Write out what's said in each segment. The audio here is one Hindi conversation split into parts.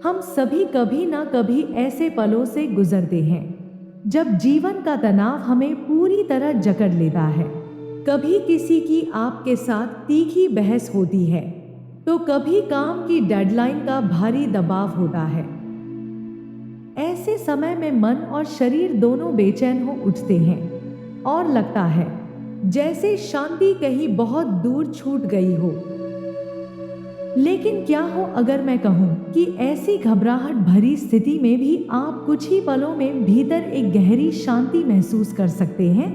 हम सभी कभी ना कभी ऐसे पलों से गुजरते हैं जब जीवन का तनाव हमें पूरी तरह जकड़ लेता है। कभी किसी की आपके साथ तीखी बहस होती है, तो कभी काम की डेडलाइन का भारी दबाव होता है। ऐसे समय में मन और शरीर दोनों बेचैन हो उठते हैं और लगता है जैसे शांति कहीं बहुत दूर छूट गई हो। लेकिन क्या हो अगर मैं कहूं कि ऐसी घबराहट भरी स्थिति में भी आप कुछ ही पलों में भीतर एक गहरी शांति महसूस कर सकते हैं।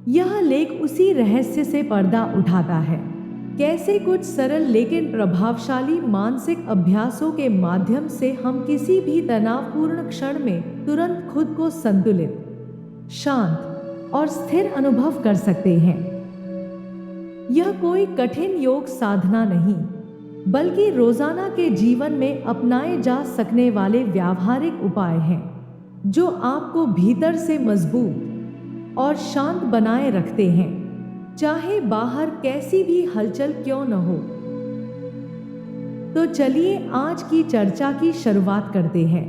यह लेख उसी रहस्य से पर्दा उठाता है, कैसे कुछ सरल लेकिन प्रभावशाली मानसिक अभ्यासों के माध्यम से हम किसी भी तनावपूर्ण क्षण में तुरंत खुद को संतुलित, शांत और स्थिर अनुभव कर सकते हैं। यह कोई कठिन योग साधना नहीं, बल्कि रोजाना के जीवन में अपनाए जा सकने वाले व्यावहारिक उपाय हैं, जो आपको भीतर से मजबूत और शांत बनाए रखते हैं, चाहे बाहर कैसी भी हलचल क्यों न हो। तो चलिए आज की चर्चा की शुरुआत करते हैं।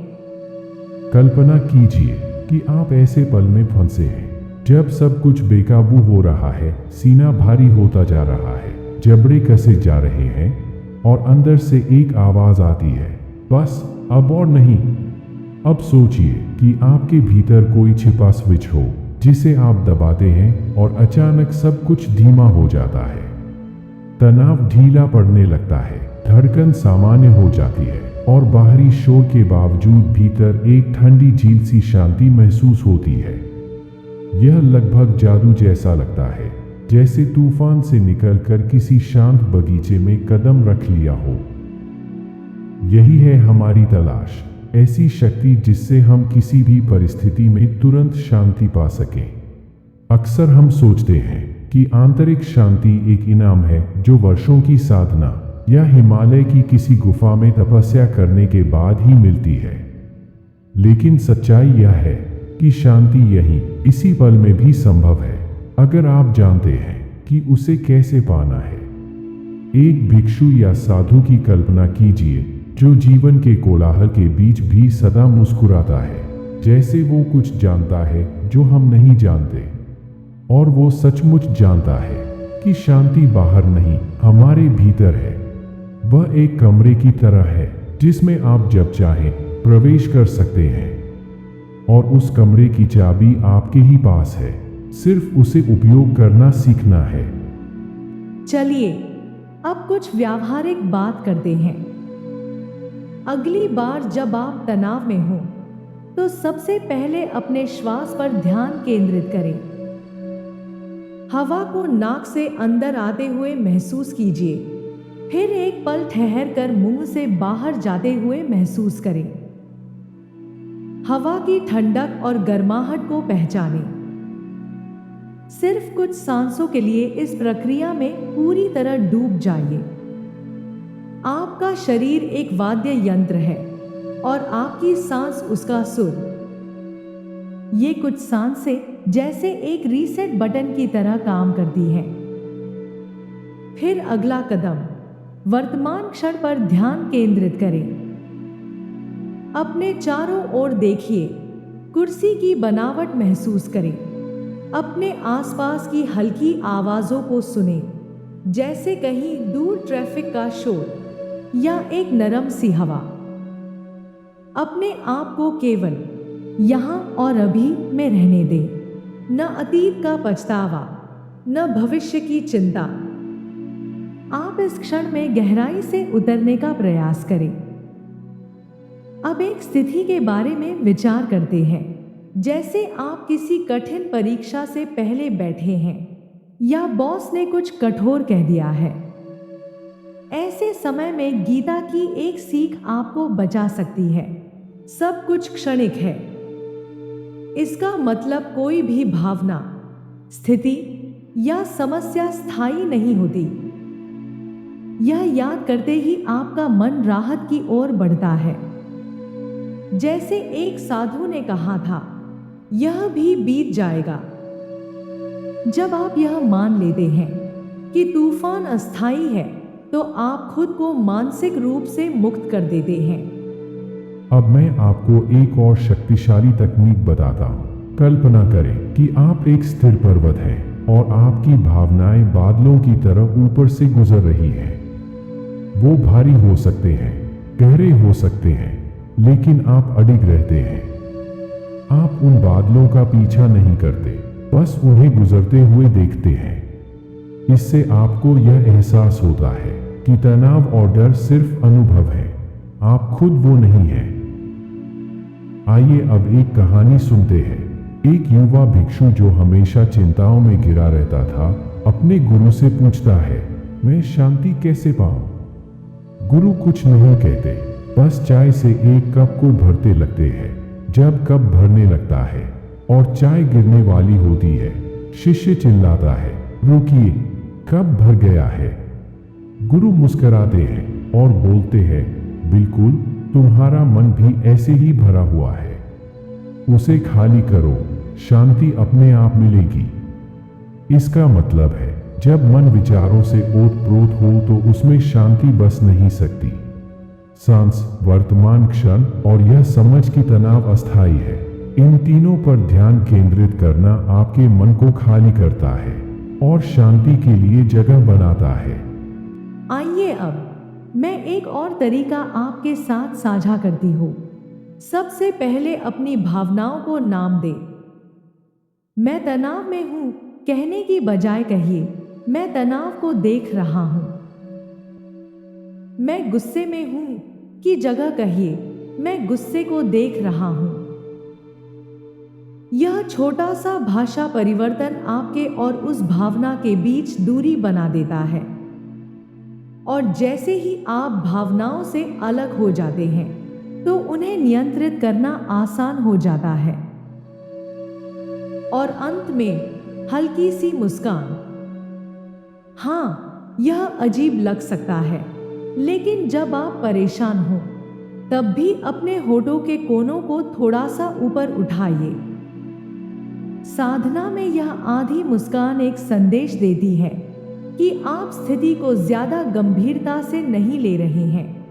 कल्पना कीजिए कि आप ऐसे पल में फंसे हैं जब सब कुछ बेकाबू हो रहा है, सीना भारी होता जा रहा है, जबड़े कसे जा रहे हैं और अंदर से एक आवाज आती है, बस अब और नहीं। अब सोचिए कि आपके भीतर कोई छिपा स्विच हो जिसे आप दबाते हैं और अचानक सब कुछ धीमा हो जाता है। तनाव ढीला पड़ने लगता है, धड़कन सामान्य हो जाती है और बाहरी शोर के बावजूद भीतर एक ठंडी झील सी शांति महसूस होती है। यह लगभग जादू जैसा लगता है, जैसे तूफान से निकलकर किसी शांत बगीचे में कदम रख लिया हो। यही है हमारी तलाश, ऐसी शक्ति जिससे हम किसी भी परिस्थिति में तुरंत शांति पा सकें। अक्सर हम सोचते हैं कि आंतरिक शांति एक इनाम है जो वर्षों की साधना या हिमालय की किसी गुफा में तपस्या करने के बाद ही मिलती है। लेकिन सच्चाई यह है कि शांति यहीं इसी पल में भी संभव है, अगर आप जानते हैं कि उसे कैसे पाना है। एक भिक्षु या साधु की कल्पना कीजिए जो जीवन के कोलाहल के बीच भी सदा मुस्कुराता है, जैसे वो कुछ जानता है जो हम नहीं जानते। और वो सचमुच जानता है कि शांति बाहर नहीं, हमारे भीतर है। वह एक कमरे की तरह है जिसमें आप जब चाहें प्रवेश कर सकते हैं, और उस कमरे की चाबी आपके ही पास है, सिर्फ उसे उपयोग करना सीखना है। चलिए अब कुछ व्यावहारिक बात करते हैं। अगली बार जब आप तनाव में हो तो सबसे पहले अपने श्वास पर ध्यान केंद्रित करें। हवा को नाक से अंदर आते हुए महसूस कीजिए, फिर एक पल ठहर कर मुंह से बाहर जाते हुए महसूस करें। हवा की ठंडक और गर्माहट को पहचानें। सिर्फ कुछ सांसों के लिए इस प्रक्रिया में पूरी तरह डूब जाइए। आपका शरीर एक वाद्य यंत्र है और आपकी सांस उसका सुर। ये कुछ सांसें जैसे एक रीसेट बटन की तरह काम करती हैं। फिर अगला कदम, वर्तमान क्षण पर ध्यान केंद्रित करें। अपने चारों ओर देखिए, कुर्सी की बनावट महसूस करें, अपने आसपास की हल्की आवाजों को सुनें, जैसे कहीं दूर ट्रैफिक का शोर या एक नरम सी हवा। अपने आप को केवल यहाँ और अभी में रहने दें, न अतीत का पछतावा, न भविष्य की चिंता। आप इस क्षण में गहराई से उतरने का प्रयास करें। अब एक स्थिति के बारे में विचार करते हैं, जैसे आप किसी कठिन परीक्षा से पहले बैठे हैं या बॉस ने कुछ कठोर कह दिया है। ऐसे समय में गीता की एक सीख आपको बचा सकती है, सब कुछ क्षणिक है। इसका मतलब कोई भी भावना, स्थिति या समस्या स्थायी नहीं होती। यह याद करते ही आपका मन राहत की ओर बढ़ता है। जैसे एक साधु ने कहा था, यह भी बीत जाएगा। जब आप यह मान लेते हैं कि तूफान अस्थायी है, तो आप खुद को मानसिक रूप से मुक्त कर देते हैं। अब मैं आपको एक और शक्तिशाली तकनीक बताता हूँ। कल्पना करें कि आप एक स्थिर पर्वत हैं और आपकी भावनाएं बादलों की तरह ऊपर से गुजर रही हैं। वो भारी हो सकते हैं, गहरे हो सकते हैं, लेकिन आप अडिग रहते हैं। आप उन बादलों का पीछा नहीं करते, बस उन्हें गुजरते हुए देखते हैं। इससे आपको यह एहसास होता है कि तनाव और डर सिर्फ अनुभव है, आप खुद वो नहीं हैं। आइए अब एक कहानी सुनते हैं। एक युवा भिक्षु जो हमेशा चिंताओं में घिरा रहता था, अपने गुरु से पूछता है, मैं शांति कैसे पाऊं? गुरु कुछ नहीं कहते, बस चाय से एक कप को भरते लगते हैं। जब कप भरने लगता है और चाय गिरने वाली होती है, शिष्य चिल्लाता है, रुकिए, कप भर गया है। गुरु मुस्कुराते हैं और बोलते हैं, बिल्कुल, तुम्हारा मन भी ऐसे ही भरा हुआ है। उसे खाली करो, शांति अपने आप मिलेगी। इसका मतलब है, जब मन विचारों से ओत-प्रोत हो तो उसमें शांति बस नहीं सकती। सांस, वर्तमान क्षण और यह समझ कि तनाव अस्थायी है, इन तीनों पर ध्यान केंद्रित करना आपके मन को खाली करता है और शांति के लिए जगह बनाता है। आइए अब मैं एक और तरीका आपके साथ साझा करती हूँ। सबसे पहले अपनी भावनाओं को नाम दें। मैं तनाव में हूँ कहने की बजाय कहिए, मैं तनाव को देख रहा हूँ। मैं गुस्से में हूँ की जगह कहिए, मैं गुस्से को देख रहा हूँ। यह छोटा सा भाषा परिवर्तन आपके और उस भावना के बीच दूरी बना देता है। और जैसे ही आप भावनाओं से अलग हो जाते हैं, तो उन्हें नियंत्रित करना आसान हो जाता है। और अंत में हल्की सी मुस्कान। हाँ, यह अजीब लग सकता है, लेकिन जब आप परेशान हो, तब भी अपने होठों के कोनों को थोड़ा सा ऊपर उठाइए। साधना में यह आधी मुस्कान एक संदेश देती है कि आप स्थिति को ज्यादा गंभीरता से नहीं ले रहे हैं।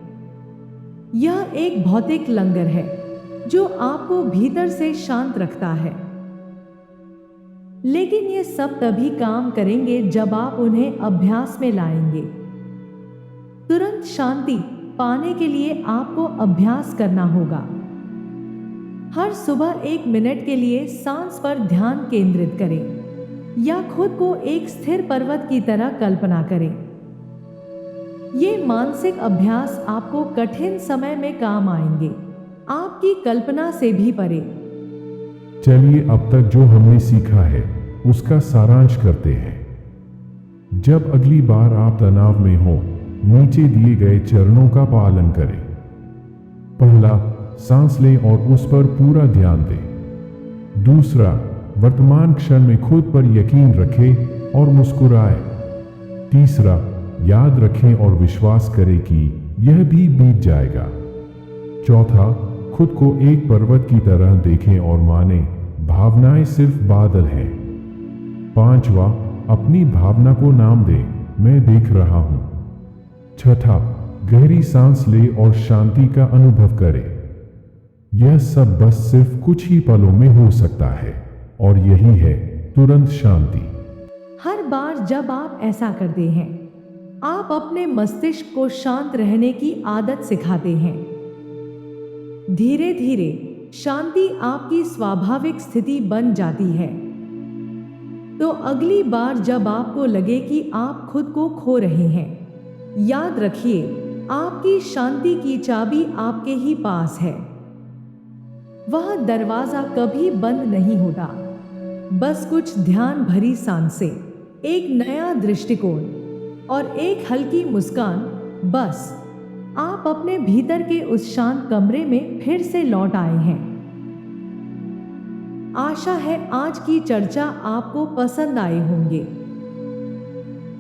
यह एक भौतिक लंगर है जो आपको भीतर से शांत रखता है। लेकिन ये सब तभी काम करेंगे जब आप उन्हें अभ्यास में लाएंगे। तुरंत शांति पाने के लिए आपको अभ्यास करना होगा। हर सुबह 1 मिनट के लिए सांस पर ध्यान केंद्रित करें या खुद को एक स्थिर पर्वत की तरह कल्पना करें। ये मानसिक अभ्यास आपको कठिन समय में काम आएंगे, आपकी कल्पना से भी परे। चलिए अब तक जो हमने सीखा है उसका सारांश करते हैं। जब अगली बार आप तनाव में हो, नीचे दिए गए चरणों का पालन करें। पहला, सांस लें और उस पर पूरा ध्यान दें। दूसरा, वर्तमान क्षण में खुद पर यकीन रखें और मुस्कुराएं। तीसरा, याद रखें और विश्वास करें कि यह भी बीत जाएगा। चौथा, खुद को एक पर्वत की तरह देखें और माने भावनाएं सिर्फ बादल हैं। पांचवा, अपनी भावना को नाम दें, मैं देख रहा हूं। छठा, गहरी सांस ले और शांति का अनुभव करें। यह सब बस सिर्फ कुछ ही पलों में हो सकता है और यही है तुरंत शांति। हर बार जब आप ऐसा करते हैं, आप अपने मस्तिष्क को शांत रहने की आदत सिखाते हैं। धीरे धीरे शांति आपकी स्वाभाविक स्थिति बन जाती है। तो अगली बार जब आपको लगे कि आप खुद को खो रहे हैं, याद रखिए, आपकी शांति की चाबी आपके ही पास है। वह दरवाजा कभी बंद नहीं होता। बस कुछ ध्यान भरी सांसें, एक नया दृष्टिकोण और एक हल्की मुस्कान, बस आप अपने भीतर के उस शांत कमरे में फिर से लौट आए हैं। आशा है आज की चर्चा आपको पसंद आई होंगे।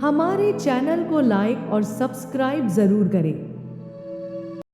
हमारे चैनल को लाइक और सब्सक्राइब जरूर करें।